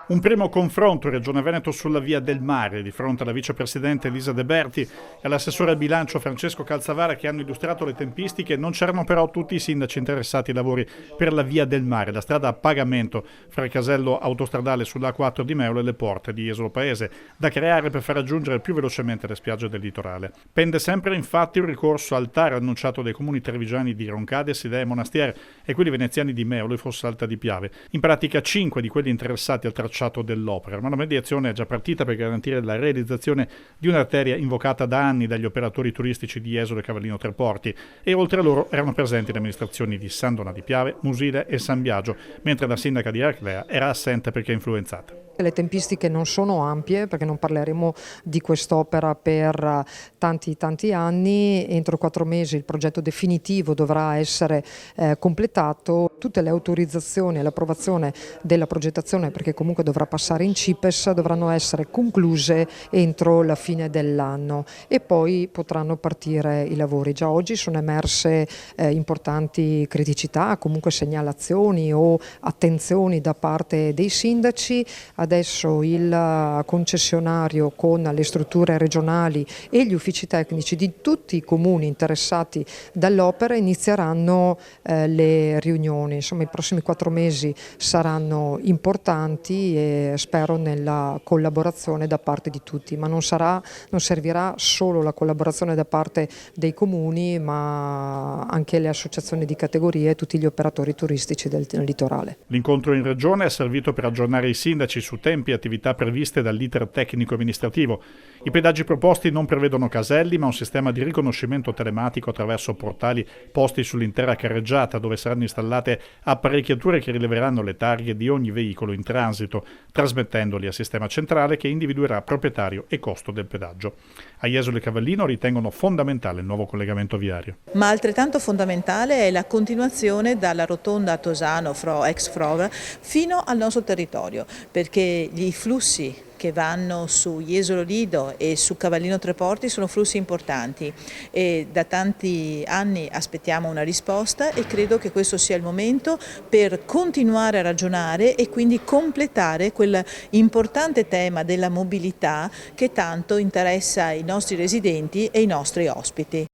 Un primo confronto in Regione Veneto sulla Via del Mare, di fronte alla vicepresidente Elisa De Berti e all'assessore al bilancio Francesco Calzavara, che hanno illustrato le tempistiche. Non c'erano però tutti i sindaci interessati ai lavori per la Via del Mare, la strada a pagamento fra il casello autostradale sulla A4 di Meulo e le porte di Jesolo Paese, da creare per far raggiungere più velocemente le spiagge del litorale. Pende sempre infatti un ricorso al TAR annunciato dai comuni trevigiani di Roncade, Sidè e Monastiere e quelli veneziani di Meulo e Fossalta di Piave. In pratica 5 di quelli interessati al tracciato dell'opera, ma la mediazione è già partita per garantire la realizzazione di un'arteria invocata da anni dagli operatori turistici di Jesolo e Cavallino Treporti, e oltre a loro erano presenti le amministrazioni di San Donà di Piave, Musile e San Biagio, mentre la sindaca di Erclea era assente perché influenzata. Le tempistiche non sono ampie perché non parleremo di quest'opera per tanti anni. Entro 4 mesi il progetto definitivo dovrà essere completato. Tutte le autorizzazioni e l'approvazione della progettazione, perché comunque dovrà passare in CIPES, dovranno essere concluse entro la fine dell'anno e poi potranno partire i lavori. Già oggi sono emerse importanti criticità, comunque segnalazioni o attenzioni da parte dei sindaci. Adesso il concessionario con le strutture regionali e gli uffici tecnici di tutti i comuni interessati dall'opera inizieranno le riunioni. Insomma, i prossimi 4 mesi saranno importanti e spero nella collaborazione da parte di tutti, ma non servirà solo la collaborazione da parte dei comuni, ma anche le associazioni di categoria e tutti gli operatori turistici del litorale. L'incontro in regione è servito per aggiornare i sindaci su tempi e attività previste dall'iter tecnico-amministrativo. I pedaggi proposti non prevedono caselli, ma un sistema di riconoscimento telematico attraverso portali posti sull'intera carreggiata, dove saranno installate apparecchiature che rileveranno le targhe di ogni veicolo in transito, trasmettendoli al sistema centrale che individuerà proprietario e costo del pedaggio. A Jesolo e Cavallino ritengono fondamentale il nuovo collegamento viario. Ma altrettanto fondamentale è la continuazione dalla rotonda a Tosano, ex Frova, fino al nostro territorio, perché gli flussi che vanno su Jesolo Lido e su Cavallino Treporti sono flussi importanti e da tanti anni aspettiamo una risposta e credo che questo sia il momento per continuare a ragionare e quindi completare quel importante tema della mobilità che tanto interessa i nostri residenti e i nostri ospiti.